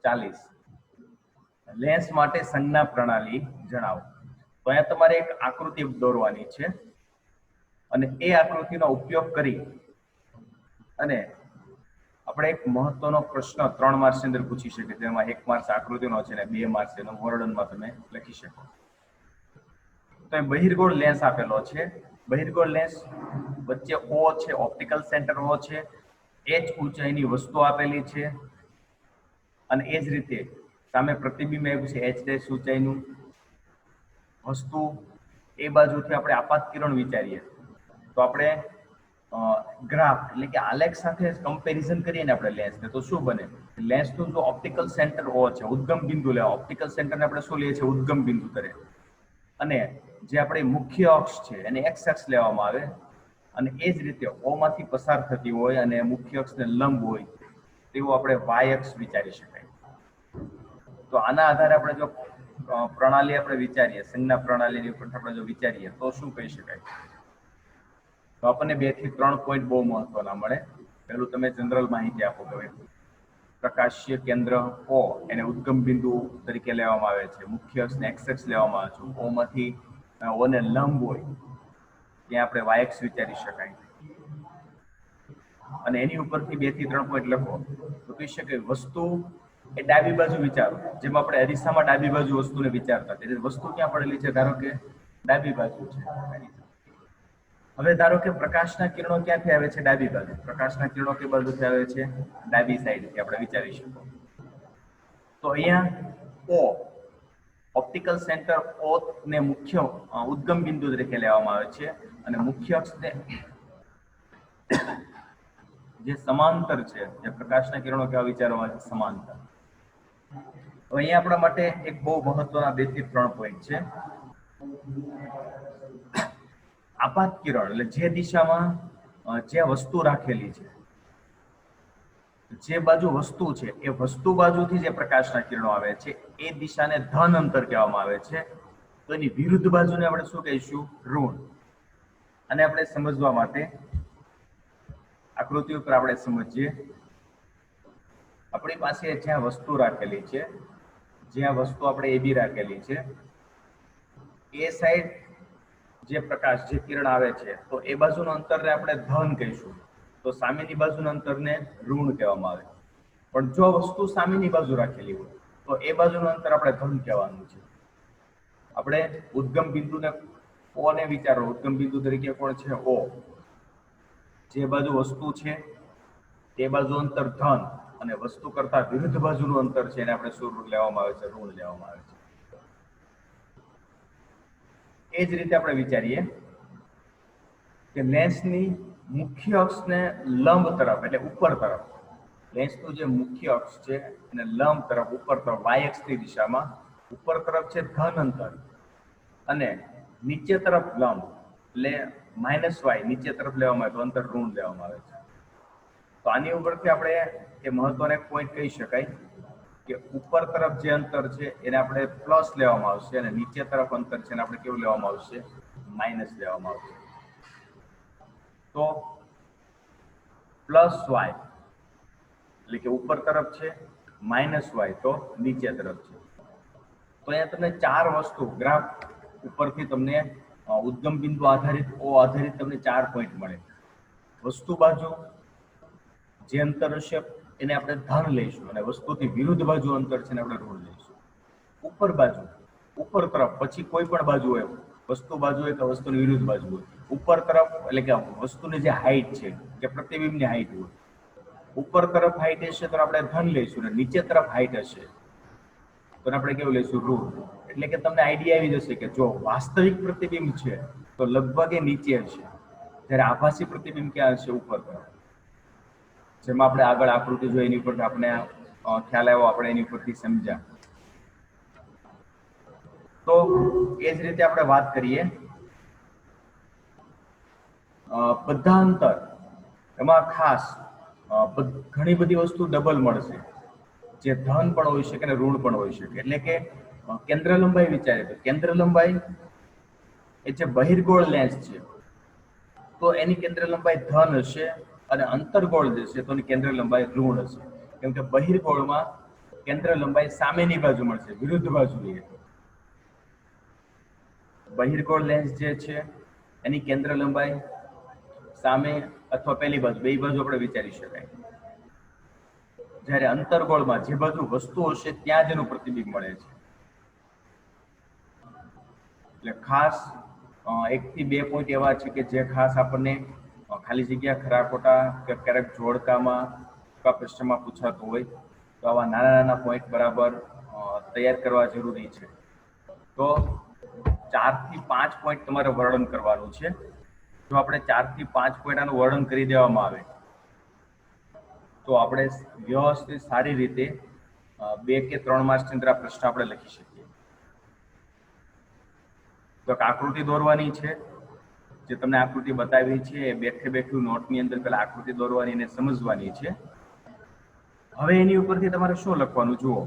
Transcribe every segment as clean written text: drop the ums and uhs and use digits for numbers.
40 lens માટે સંજ્ઞા પ્રણાલી જણાવો। તો અહીંયા તમારે એક આકૃતિ દોરવાની છે અને એ આકૃતિનો ઉપયોગ કરી અને આપણે એક મહત્વનો પ્રશ્ન 3 માર્ક્સની અંદર પૂછી શકીએ, જેમાં 1 માર્ક્સ આકૃતિનો છે અને 2 માર્ક્સ એનો વર્ણનમાં તમે લખી શકો। તો એ બહિર્ગોળ લેન્સ આપેલો છે। બહિર્ગોળ લેન્સ વચ્ચે O છે, ઓપ્ટિકલ સેન્ટર O છે, h ઊંચાઈની વસ્તુ આપેલી છે અને એ જ રીતે સામે પ્રતિબિંબ આવ્યું છે h' ઊંચાઈનું વસ્તુ। એ બાજુથી આપણે આપાત કિરણ વિચારીએ તો આપણે ગ્રાફ એટલે કે આલેખ સાથે કમ્પેરિઝન કરીએ ને આપણે લેન્સને, તો શું બને? લેન્સનું જો ઓપ્ટિકલ સેન્ટર O છે, ઉદ્ગમ બિંદુ લેવા, ઓપ્ટિકલ સેન્ટરને આપણે શું લઈએ છીએ? ઉદ્ગમ બિંદુ તરીકે। અને જે આપણી મુખ્ય અક્ષ છે એને x અક્ષ લેવામાં આવે અને એ જ રીતે O માંથી પસાર થતી હોય અને મુખ્ય અક્ષને લંબ હોય તેવું આપણે y અક્ષ વિચારી શકાય। તો આના આધારે આપણે જો પ્રણાલી આપણે વિચારીએ, સંજ્ઞા પ્રણાલીની ઉપર આપણે જો વિચારીએ તો શું કહી શકાય? તો આપણને 2 થી 3 પોઈન્ટ બહુ મહત્વના મળે। પહેલું તમે જનરલ માહિતી આપો કે પ્રકાશીય કેન્દ્ર O એને ઉદ્ગમ બિંદુ તરીકે લેવામાં આવે છે, મુખ્ય અક્ષને x અક્ષ લેવામાં આવે છે, O માંથી O ને લંબ હોય ત્યાં આપણે y અક્ષ વિચારી શકાય અને એની ઉપરથી 2 થી 3 પોઈન્ટ લખો તો કહી શકાય વસ્તુ એ ડાબી બાજુ વિચારો। જેમ આપણે અરીસામાં ડાબી બાજુ વસ્તુને વિચારતા, એટલે વસ્તુ ક્યાં પડેલી છે? ધારો કે ડાબી બાજુ છે। હવે ધારો કે પ્રકાશના કિરણો ક્યાંથી આવે છે? ડાબી બાજુ। પ્રકાશના કિરણો કઈ બાજુથી આવે છે? ડાબી સાઈડથી આપણે વિચારી શકો। તો અહીંયા O ઓપ્ટિકલ સેન્ટર O ને મુખ્ય ઉદ્ગમ બિંદુ તરીકે લેવામાં આવે છે અને મુખ્ય અક્ષને જે સમાંતર છે, જે પ્રકાશના કિરણો કેવા વિચારવામાં આવે છે? સમાંતર। તો અહીંયા આપણા માટે એક બહુ મહત્વના 2 થી 3 પોઈન્ટ છે। આપાત કિરણ એટલે જે દિશામાં જે વસ્તુ રાખેલી છે, જે બાજુ વસ્તુ છે એ વસ્તુ બાજુથી જે પ્રકાશના કિરણો આવે છે એ દિશાને ધન અંતર કહેવામાં આવે છે। તો એની વિરુદ્ધ બાજુને આપણે શું કહીશું? ઋણ। અને આપણે સમજવા માટે આકૃતિ ઉપર આપણે સમજીએ। આપણી પાસે જ્યાં વસ્તુ રાખેલી છે, જ્યાં વસ્તુ આપણે AB રાખેલી છે, એ સાઈડ જે પ્રકાશ જે કિરણ આવે છે તો એ બાજુનું અંતરને આપણે ધન કહીશું, તો સામેની બાજુના અંતરને ઋણ કહેવામાં આવે। પણ જો વસ્તુ સામેની બાજુ રાખેલી હોય તો એ બાજુનું અંતર આપણે ધન કહેવાનું છે। આપણે ઉદ્ગમ બિંદુને O ને વિચારો, ઉદ્ગમ બિંદુ તરીકે કોણ છે? O। જે બાજુ વસ્તુ છે તે બાજુ અંતર ધન અને વસ્તુ કરતા વિરુદ્ધ બાજુનું અંતર છે એને આપણે શું લેવામાં આવે છે? ઋણ લેવામાં આવે છે। એ જ રીતે આપણે વિચારીએ કે લેન્સની મુખ્ય અક્ષને લંબ તરફ એટલે ઉપર તરફ, લેન્સનું જે મુખ્ય અક્ષ છે અને લંબ તરફ ઉપર તરફ y અક્ષની દિશામાં ઉપર તરફ છે ધન અંતર અને નીચે તરફ લંબ એટલે -y નીચે તરફ લેવામાં આવે તો અંતર ઋણ લેવામાં આવે છે। તો આની ઉપરથી આપણે એ મહત્વનો એક પોઈન્ટ કહી શકાય કે ઉપર તરફ જે અંતર છે એને આપણે પ્લસ લેવામાં આવશે અને નીચે તરફ અંતર છે એને આપણે કેવું લેવામાં આવશે? માઇનસ લેવામાં આવશે। તો +y એટલે કે ઉપર તરફ છે, -y તો નીચે તરફ છે। તો અહીંયા તમને 4 વસ્તુ ગ્રાફ ઉપરથી તમને ઉદ્ગમ બિંદુ આધારિત O આધારિત તમને 4 પોઈન્ટ મળે। વસ્તુ બાજુ જે અંતર હશે એને આપણે ધન લઈશું અને વસ્તુથી વિરુદ્ધ બાજુ અંતર છે એને આપણે ઋણ લઈશું। ઉપર બાજુ ઉપર તરફ પછી કોઈ પણ બાજુ હોય, વસ્તુ બાજુ હોય કે વસ્તુની વિરુદ્ધ બાજુ હોય, ઉપર તરફ એટલે કે વસ્તુની જે હાઈટ છે કે પ્રતિબિંબની હાઈટ હોય, ઉપર તરફ હાઈટ હશે તો આપણે ધન લઈશું અને નીચે તરફ હાઈટ હશે તો આપણે કેવું લઈશું? ઋણ। એટલે કે તમને આઈડિયા આવી જશે કે જો વાસ્તવિક પ્રતિબિંબ છે તો લગભગ એ નીચે હશે, જ્યારે આભાસી પ્રતિબિંબ ક્યાં હશે? ઉપર તરફ। જેમાં આપણે આગળ આકૃતિ જોઈ એની ઉપર આપણે ખ્યાલ આવ્યો, આપણે એની ઉપરથી સમજ્યા। તો એ જ રીતે આપણે વાત કરીએ બધા અંતર, એમાં ખાસ ઘણી બધી વસ્તુ ડબલ મળશે, જે ધન પણ હોઈ શકે અને ઋણ પણ હોઈ શકે। એટલે કે કેન્દ્ર લંબાઈ વિચારે તો કેન્દ્ર લંબાઈ એ જે બહિર્ગોળ લેન્સ છે તો એની કેન્દ્ર લંબાઈ ધન હશે અને અંતર્ગોળ જે છે તો એની કેન્દ્ર લંબાઈ ઋણ હશે। કેમ કે બહિર્ગોળમાં કેન્દ્ર લંબાઈ સામેની બાજુ મળશે, વિરુદ્ધ બાજુએ. બહિર્ગોળ લેન્સ જે છે એની કેન્દ્ર લંબાઈ સામે અથવા પેલી બાજુ, બે બાજુ આપણે વિચારી શકાય. જ્યારે અંતર્ગોળમાં જે બાજુ વસ્તુ હશે ત્યાં જ એનું પ્રતિબિંબ મળે છે. એટલે ખાસ 1 થી 2 પોઈન્ટ એવા છે કે જે ખાસ આપણને ખાલી જગ્યા ખરા ખોટા કે ક્યારેક જોડકામાં પ્રશ્નમાં પૂછાતું હોય તો આવા નાના નાના પોઈન્ટ બરાબર તૈયાર કરવા જરૂરી છે. તો 4 થી 5 પોઈન્ટ તમારે વર્ણન કરવાનું છે. જો આપણે 4 થી 5 પોઈન્ટ આનું વર્ણન કરી દેવામાં આવે તો આપણે વ્યવસ્થિત સારી રીતે 2 કે 3 માર્ક્સની અંદર આ પ્રશ્ન આપણે લખી શકીએ. તો આકૃતિ દોરવાની છે, જે તમને આકૃતિ બતાવી છે એ બેઠે બેઠું નોટની અંદર પેલા આકૃતિ દોરવાની અને સમજવાની છે. હવે એની ઉપરથી તમારે શું લખવાનું જુઓ.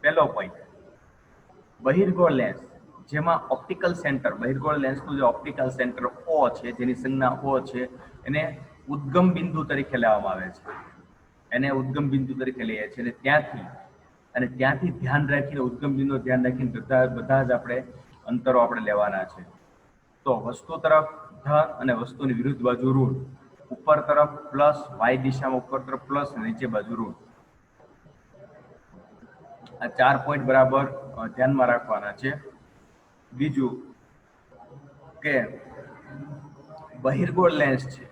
પહેલો પોઈન્ટ, બહિર્ગોળ લેન્સ જેમાં ઓપ્ટિકલ સેન્ટર, બહિર્ગોળ લેન્સનું જે ઓપ્ટિકલ સેન્ટર O છે, જેની સંજ્ઞા O છે, એને ઉદ્ગમ બિંદુ તરીકે લેવામાં આવે છે. એને ઉદ્ગમ બિંદુ તરીકે લઈએ છીએ અને ત્યાંથી ધ્યાન રાખીને ઉદ્ગમ બિંદુ ધ્યાન રાખીને બધા જ આપણે અંતરો આપણે લેવાના છે. તો વસ્તુ તરફ ધન અને વસ્તુની વિરુદ્ધ બાજુ ઋણ. ઉપર તરફ પ્લસ, વાય દિશામાં ઉપર તરફ પ્લસ, નીચે બાજુ ઋણ. આ 4 પોઈન્ટ બરાબર ધ્યાનમાં રાખવાના છે. બીજું કે બહિર્ગોળ લેન્સ છે,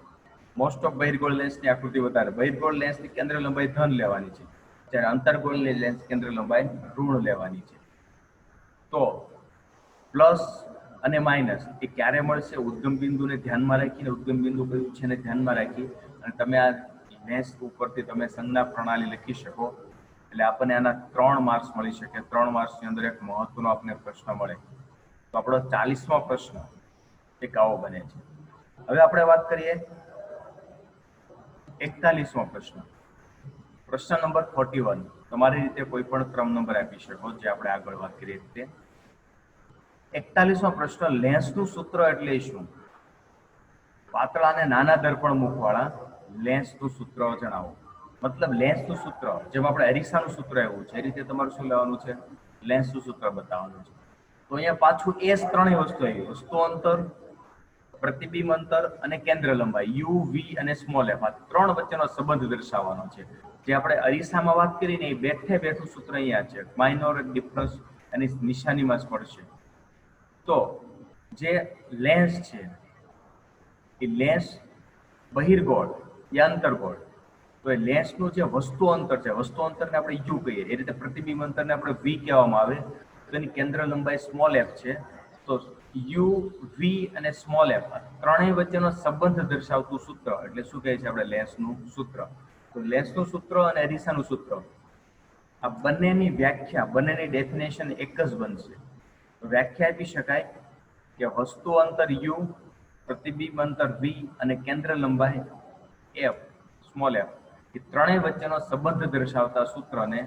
મોસ્ટ ઓફ બહિર્ગોળ લેન્સની આકૃતિ વધારે. બહિર્ગોળ લેન્સની કેન્દ્ર લંબાઈ ધન લેવાની છે, જ્યારે અંતર્ગોળની લેન્સ કેન્દ્ર લંબાઈ ઋણ લેવાની છે. તો પ્લસ અને માઇનસ એ ક્યારે મળશે? ઉદ્ગમ બિંદુને ધ્યાનમાં રાખીને, ઉદ્ગમ બિંદુ કયું છે એને ધ્યાનમાં રાખી અને તમે આ લેન્સ ઉપરથી તમે સંજ્ઞા પ્રણાલી લખી શકો. એટલે આપણને આના 3 માર્ક્સ મળી શકે. 3 માર્ક્સની અંદર એક મહત્વનો આપણને પ્રશ્ન મળે. તો આપણો 40મો પ્રશ્ન એક આવો બને છે. હવે આપણે વાત કરીએ 41મો પ્રશ્ન. પ્રશ્ન નંબર 41. તમારી રીતે કોઈ પણ ક્રમ નંબર આપી શકો, જે આપણે આગળ વાત કરીએ તે. 41મો પ્રશ્ન, લેન્સનું સૂત્ર એટલે શું? પાતળા અને નાના દર્પણ મુખવાળા લેન્સનું સૂત્ર જણાવો. મતલબ લેન્સનું સૂત્ર, જેમ આપણે અરીસાનું સૂત્ર એવું છે, એ રીતે તમારે શું લેવાનું છે? લેન્સનું સૂત્ર બતાવવાનું છે. તો અહીંયા પાછું એ જ ત્રણેય વસ્તુ આવી. વસ્તુ અંતર, પ્રતિબિંબ અંતર અને કેન્દ્ર લંબાઈ, યુ, વી અને સ્મોલ એફ. આ 3 વચ્ચેનો સંબંધ દર્શાવવાનો છે. જે આપણે અરીસામાં વાત કરીને એ બેઠે બેઠું સૂત્ર અહીંયા છે. માઇનોર ડિફરન્સ એની નિશાનીમાં જ પડશે. તો જે લેન્સ છે એ લેન્સ બહિર્ગોળ યા અંતર્ગોળ. તો એ લેન્સનું જે વસ્તુ અંતર છે, વસ્તુ અંતરને આપણે યુ કહીએ, એ રીતે પ્રતિબિંબ અંતરને આપણે વી કહેવામાં આવે. તો એની કેન્દ્ર લંબાઈ સ્મોલ એફ છે. તો યુ, વી અને સ્મોલ એફ આ ત્રણેય વચ્ચેનો સંબંધ દર્શાવતું સૂત્ર એટલે શું કહે છે? આપણે લેન્સનું સૂત્ર. તો લેન્સનું સૂત્ર અને અરીસાનું સૂત્ર, આ બંનેની વ્યાખ્યા, બંનેની ડેફિનેશન એક જ બનશે. વ્યાખ્યા આપી શકાય કે વસ્તુ અંતર યુ, પ્રતિબિંબ અંતર વી અને કેન્દ્ર લંબાઈ એફ, સ્મોલ એફ, એ ત્રણેય વચ્ચેનો સંબંધ દર્શાવતા સૂત્રને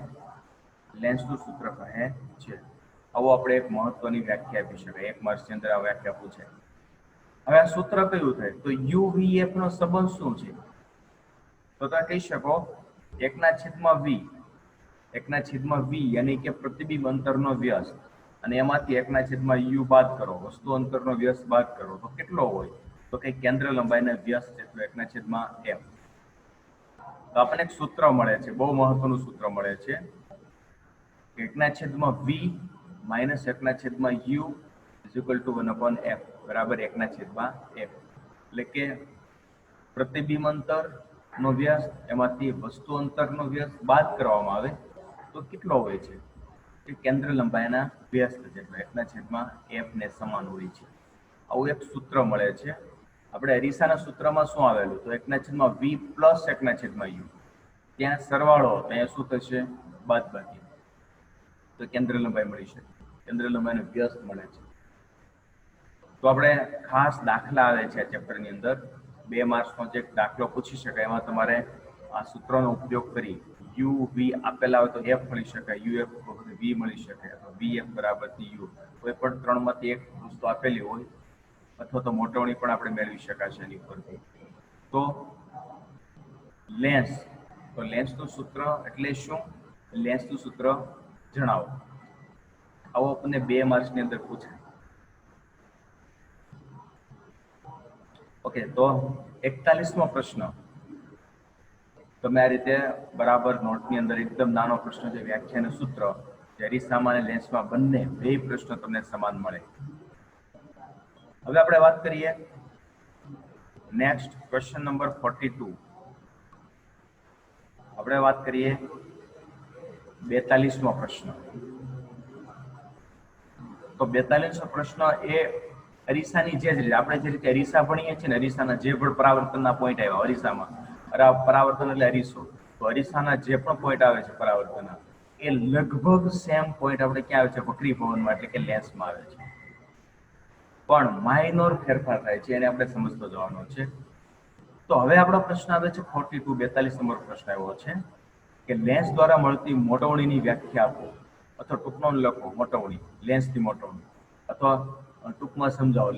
લેન્સનું સૂત્ર કહે છે. આવો આપણે એક મહત્વની વ્યાખ્યા આપી શકાય. 1 માર્ક્સની અંદર આ વ્યાખ્યા પૂછાય. હવે આ સૂત્ર કયું થાય? તો યુ, વી, એફ નો સંબંધ શું છે? તો તમે કહી શકો 1/v, 1/v યાની કે પ્રતિબિંબ અંતરનો વ્યસ્ત, અને એમાંથી 1/u બાદ કરો, વસ્તુ અંતરનો વ્યસ્ત બાદ કરો, તો કેટલો હોય? તો કે કેન્દ્ર લંબાઈના વ્યસ્ત જેટલો 1/f. તો આપણને એક સૂત્ર મળે છે, બહુ મહત્વનું સૂત્ર મળે છે. 1/v minus 1/u is equal to 1/f બરાબર 1/f. એટલે કે પ્રતિબિંબ અંતરનો વ્યસ્ત એમાંથી વસ્તુ અંતરનો વ્યસ્ત બાદ કરવામાં આવે તો કેટલો હોય છે? કે કેન્દ્ર લંબાઈના વ્યસ્ત જેટલો 1/f ને સમાન હોય છે. આવું એક સૂત્ર મળે છે. આપણે અરીસાના સૂત્રમાં શું આવેલું? તો 1/v પ્લસ 1/u. ત્યાં સરવાળો, ત્યાં શું થશે? બાદબાકી. તો કેન્દ્ર લંબાઈ મળી શકે, કેન્દ્ર લંબાઈનો વ્યસ્ત મળે છે. તો આપણે ખાસ દાખલા આવે છે આ ચેપ્ટરની અંદર. 2 માર્ક્સનો જે દાખલો પૂછી શકાય, એમાં તમારે આ સૂત્રનો ઉપયોગ કરી યુ, વી આપેલા હોય તો એફ મળી શકાય, યુએફ વી મળી શકે, અથવા વીએફ બરાબર યુ. કોઈ પણ 3માંથી એક વસ્તુ આપેલી હોય અથવા તો મોટવણી પણ આપણે મેળવી શકાશે એની ઉપરથી. તો લેન્સ, તો લેન્સનું સૂત્ર એટલે શું? લેન્સનું સૂત્ર જણાવો. આવો આપણને 2 માર્ક્સની અંદર પૂછાય. ઓકે, તો 41મો પ્રશ્ન તમે આ રીતે બરાબર નોટની અંદર એકદમ નાનો પ્રશ્ન છે, વ્યાખ્યાનું સૂત્ર, જે અરીસામાં અને લેન્સમાં બંને 2 પ્રશ્નો તમને સમાન મળે. હવે આપણે વાત કરીએ નેક્સ્ટ ક્વેશ્ચન નંબર 42. આપણે વાત કરીએ 42મો પ્રશ્ન. તો 42મો પ્રશ્ન એ અરીસાની જે રીતે આપણે જે રીતે અરીસા ભણીએ છીએ ને, અરીસાના જે પણ પરાવર્તનના પોઈન્ટ આવ્યા અરીસામાં, પરાવર્તન એટલે અરીસો, તો અરીસાના જે પણ પોઈન્ટ આવે છે પરાવર્તનના, એ લગભગ સેમ પોઈન્ટ આપણે ક્યાં આવે છે? વક્રીભવનમાં એટલે કે લેન્સમાં આવે છે. પણ માઇનોર ફેરફાર થાય છે, એને આપણે સમજતો જવાનો છે. તો હવે આપણો પ્રશ્ન આવે છે 42 નંબર પ્રશ્ન એવો છે કે લેન્સ દ્વારા મળતી મોટવણીની વ્યાખ્યા આપો, અથવા ટૂંકમાં લખો મોટવણી, લેન્સની મોટવણી, અથવા ટૂંકમાં સમજાવો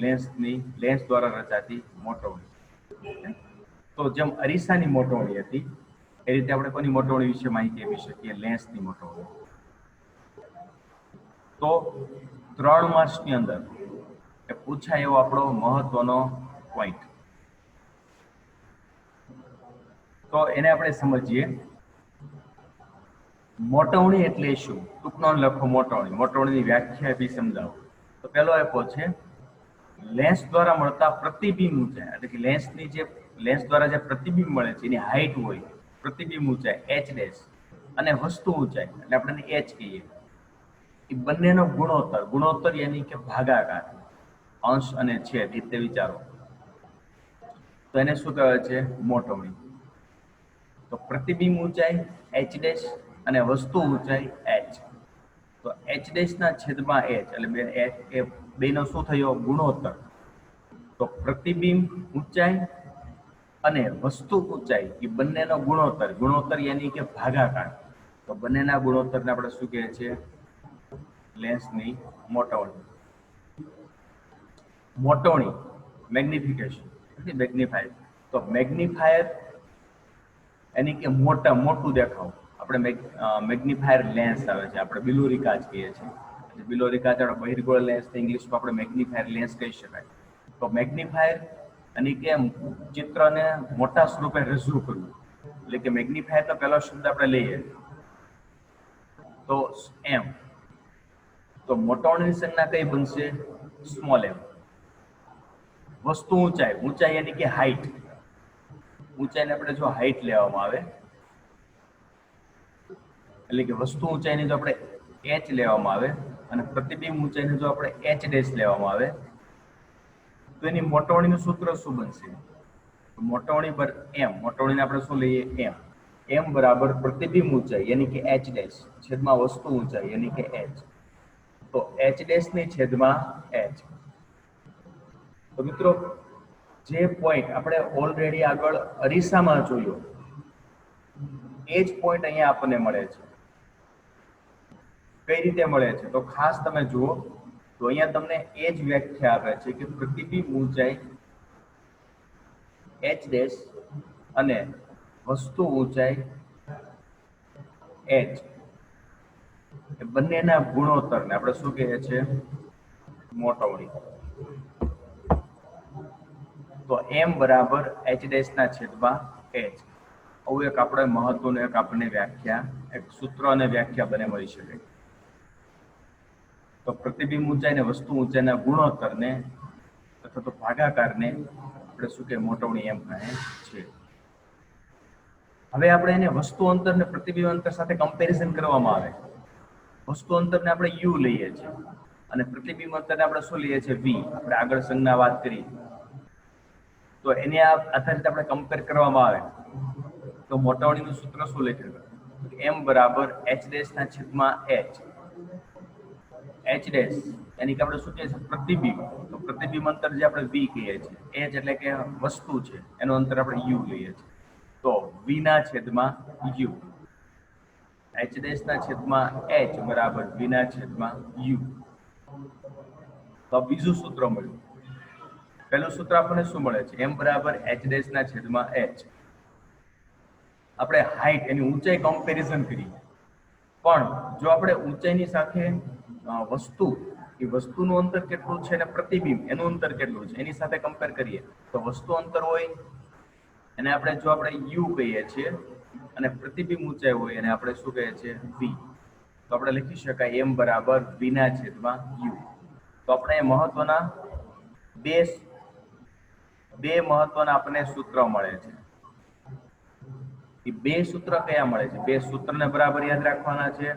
લેન્સ દ્વારા રચાતી મોટવણી. તો જેમ અરીસાની મોટવણી હતી એ રીતે આપણે કોની મોટવણી વિશે માહિતી આપી શકીએ? લેન્સની મોટવણી. તો 3 માર્ક્સની અંદર એ પૂછાય એવો આપણો મહત્વનો પોઈન્ટ. તો એને આપણે સમજીએ. મોટવણી એટલે શું? ટૂંકમાં લખો મોટવણી. મોટવણીની વ્યાખ્યા બી સમજાવો. તો પહેલો આપ્યો છે લેન્સ દ્વારા મળતા પ્રતિબિંબ ઊંચાઈ, એટલે કે લેન્સ દ્વારા જે પ્રતિબિંબ મળે છે એની હાઈટ હોય, પ્રતિબિંબ ઊંચાઈ h ડેશ, અને વસ્તુ ઊંચાઈ એટલે આપણે h કહીએ, એ બંનેનો ગુણોત્તર યાની કે ભાગાકાર, અંશ અને છેદ રીતે વિચારો. તો એને શું કહેવાય છે? મોટવણી. તો પ્રતિબિંબ ઊંચાઈ h ડેશ અને વસ્તુ ઊંચાઈ h. તો h ડેશ ના છેદમાં h, એટલે બેનો શું થયો? ગુણોત્તર. તો પ્રતિબિંબ ઊંચાઈ અને વસ્તુ ઊંચાઈ એ બંનેનો ગુણોત્તર યાની કે ભાગાકાર. તો બંનેના ગુણોત્તરને આપણે શું કહે છે? લેન્સની મોટવણી. મોટવણી મેગ્નિફિકેશન, મેગ્નિફાયર. તો મેગ્નિફાયર એની કે મોટું દેખાવ, આપણે મેગ્નિફાયર લેન્સ આવે છે, આપણે બિલોરી કાચ કહીએ છીએ. બિલોરી કાચ આપણે બહિર્ગોળ લેન્સ, ઇંગ્લિશમાં આપણે મેગ્નિફાયર લેન્સ કહી શકાય. તો મેગ્નિફાયર એની કે ચિત્રને મોટા સ્વરૂપે રજૂ કરવું, એટલે કે મેગ્નિફાયરનો પહેલો શબ્દ આપણે લઈએ તો એમ. તો મોટવણીની સંજ્ઞા કઈ બનશે? સ્મોલ એમ. વસ્તુ ઊંચાઈ યાની કે હાઈટ, ઊંચાઈને આપણે જો હાઈટ લેવામાં આવે, એટલે કે વસ્તુ ઊંચાઈને જો આપણે h લેવામાં આવે અને પ્રતિબિંબ ઊંચાઈને જો આપણે h ડેશ લેવામાં આવે, તો એની મોટવણીનું સૂત્ર શું બનશે? મોટવણી પર એમ, મોટવણીને આપણે શું લઈએ? એમ. એમ બરાબર પ્રતિબિંબ ઊંચાઈ યાની કે h ડેશ છેદમાં વસ્તુ ઊંચાઈ યાની કે h. તો h ડેશ ની છેદમાં h. તો મિત્રો, જે પોઈન્ટ આપણે ઓલરેડી આગળ અરીસામાં જોયો એ જ પોઈન્ટ અહીંયા આપણને મળે છે. કઈ રીતે મળે છે? તો ખાસ તમે જુઓ તો અહીંયા તમને એ જ વ્યાખ્યા આપે છે કે પ્રતિબિંબ ઊંચાઈ h ડેશ અને વસ્તુ ઊંચાઈ h, એ બંનેના ગુણોત્તરને આપણે શું કહીએ છીએ? મોટવણી. તો m બરાબર h ડેશ ના છેદમાં h. આવું એક આપણે મહત્વનું એક આપણને વ્યાખ્યા, એક સૂત્ર અને વ્યાખ્યા બને મળી શકે. તો પ્રતિબિંબ ઊંચાઈ અને વસ્તુ ઊંચાઈના ગુણોત્તરને અથવા તો ભાગાકારને આપણે શું કે મોટવણી એમ કહે છે. હવે આપણે એને વસ્તુ અંતર ને પ્રતિબિંબ અંતર સાથે કમ્પેરિઝન કરવામાં આવે. વસ્તુ અંતરને આપણે u લઈએ છીએ અને પ્રતિબિંબ અંતરને આપણે શું લઈએ છીએ? v. આપણે આગળ સંજ્ઞા વાત કરી, તો એને આધારિત આપણે કમ્પેર કરવામાં આવે તો મોટવણીનું સૂત્ર શું લખેલું? m બરાબર h ડેશ ના છેદમાં h. h ડેશ એની કે આપણે શું કહીએ છીએ? પ્રતિબિંબ. તો પ્રતિબિંબ અંતર જે આપણે v કહીએ છીએ, h એટલે કે વસ્તુ છે, એનું અંતર આપણે u લઈએ છીએ. તો v ના છેદમાં u, h ડેશ ના છેદમાં h બરાબર v ના છેદમાં u. તો બીજું સૂત્ર મળ્યું. પહેલું સૂત્ર આપણને શું મળે છે? m બરાબર h ડેશ ના છેદમાં h. આપણે હાઈટ, એની ઊંચાઈ કમ્પેરિઝન કરી, પણ જો આપણે ઊંચાઈની સાથે વસ્તુ એ વસ્તુનું અંતર કેટલું છે અને પ્રતિબિંબ એનું અંતર કેટલું છે એની સાથે કમ્પેર કરીએ તો વસ્તુ અંતર હોય એને આપણે યુ કહીએ છીએ અને પ્રતિબિંબ ઊંચાઈ હોય એને આપણે શું કહીએ છીએ વી. તો આપણે લખી શકાય એમ બરાબર વીના છેદમાં યુ. તો આપણે મહત્વના બે મહત્વના આપણને સૂત્ર મળે છે. એ બે સૂત્ર કયા મળે છે? બે સૂત્રને બરાબર યાદ રાખવાના છે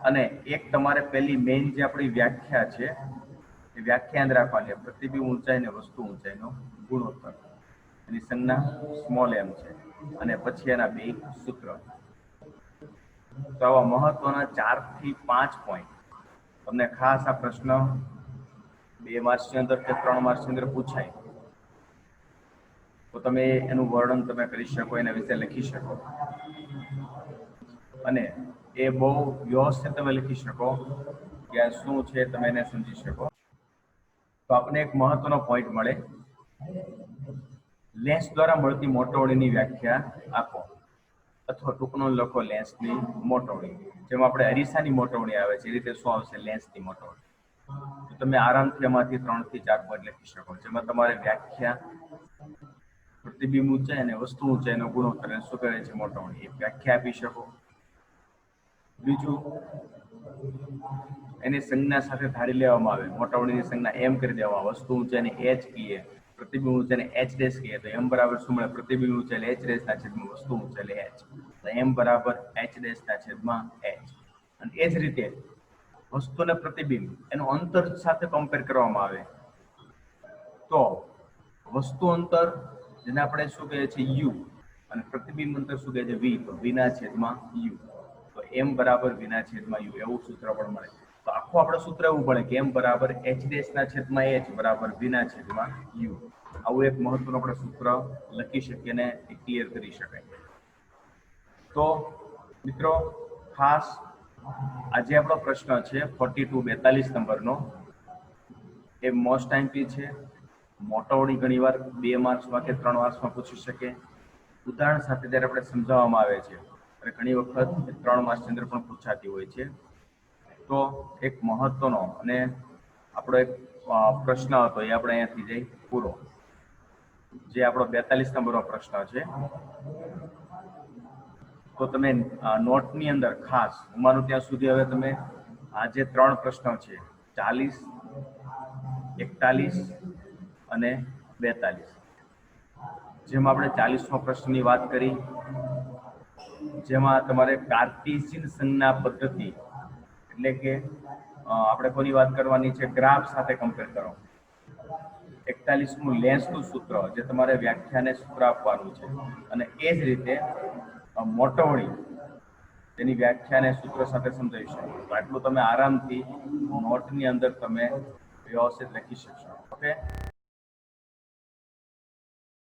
અને એક તમારે પહેલી મેઇન જે આપણી વ્યાખ્યા છે એ વ્યાખ્યા યાદ રાખવાની. પ્રતિબિંબ ઊંચાઈ અને વસ્તુ ઊંચાઈનો ગુણોત્તર, એની સંજ્ઞા સ્મોલ એમ છે અને પછી એના બે સૂત્ર. તો આવા મહત્વના 4 થી 5 પોઈન્ટ તમને ખાસ આ પ્રશ્ન 2 માર્ક્સની અંદર કે 3 માર્ક્સની અંદર પૂછાય તો તમે એનું વર્ણન તમે કરી શકો, એના વિશે લખી શકો અને એ બહુ વ્યવસ્થિત તમે લખી શકો કે આ શું છે તમે એને સમજી શકો. તો આપણે એક મહત્વનો પોઈન્ટ મળે, લેન્સ દ્વારા મળતી મોટવણીની વ્યાખ્યા આપો અથવા ટૂંકનો લખો લેન્સની મોટવણી. જેમાં આપણે અરીસાની મોટવણી આવે છે એ રીતે શું આવશે? લેન્સની મોટવણી. તો તમે આરામથી એમાંથી 3 થી 4 પોઈન્ટ લખી શકો જેમાં તમારે વ્યાખ્યા, પ્રતિબિંબ ઊંચાઈ અને વસ્તુ ઊંચાઈનો ગુણોત્તર શું કરે છે મોટવણી, એ વ્યાખ્યા આપી શકો. બીજું, એની સંજ્ઞા સાથે ધારી લેવામાં આવે, મોટવણીની સંજ્ઞા એમ કરી દેવામાં, વસ્તુ ઊંચાઈને એચ કહીએ, પ્રતિબિંબ ઊંચાઈને એચ ડેશ કહીએ તો એમ બરાબર શું મળે? પ્રતિબિંબ ઊંચાઈ એચ ડેશ ના છેદમાં વસ્તુ ઊંચાઈ એચ, તો એમ બરાબર એચ ડેશ ના છેદમાં એચ. અને એ જ રીતે વસ્તુ અને પ્રતિબિંબ એનું અંતર સાથે કમ્પેર કરવામાં આવે તો વસ્તુ અંતર જેને આપણે શું કહીએ છીએ યુ અને પ્રતિબિંબ અંતર શું કહે છે વી, તો વીના છેદમાં યુ. તો એમ બરાબર વીના છેદમાં યુ એવું સૂત્ર પણ મળે. તો આખું આપણે સૂત્ર એવું પડે કે એમ બરાબર એચ ડેશ ના છેદમાં એચ બરાબર વીના છેદમાં યુ. આવું એક મહત્વનું આપણે સૂત્ર લખી શકીએ અને ક્લિયર કરી શકાય. તો મિત્રો ખાસ આજે આપણો પ્રશ્ન છે 42 નંબરનો, એ મોસ્ટ આઈએમપી છે. મોટવણી ઘણીવાર 2 માર્ક્સમાં કે 3 માર્ક્સમાં પૂછી શકે. ઉદાહરણ સાથે જ્યારે આપણે સમજાવવામાં આવે છે ત્યારે ઘણી વખત 3 માર્ક્સની અંદર પણ પૂછાતી હોય છે. તો એક મહત્વનો અને આપણો એક પ્રશ્ન હતો એ આપણે અહીંયાથી જઈ પૂરો, જે આપણો 42 નંબરનો પ્રશ્ન છે. તો તમે નોટની અંદર ખાસ હું માનું ત્યાં સુધી હવે તમે આ જે 3 પ્રશ્નો છે 40, 41 અને 42, જેમાં આપણે 40મો પ્રશ્નની વાત કરી, જેમાં તમારે કાર્ટેશિયન સંજ્ઞા પદ્ધતિ એટલે કે આપણે કોની વાત કરવાની છે? ગ્રાફ સાથે કમ્પેર કરો. 41મું લેન્સનું સૂત્ર, જે તમારે વ્યાખ્યાને સૂત્ર આપવાનું છે અને એ જ રીતે મોટવણી તેની વ્યાખ્યાને સૂત્ર સાથે સમજાવી શકો. તો આટલું તમે આરામથી નોટની અંદર તમે વ્યવસ્થિત લખી શકશો. ઓકે.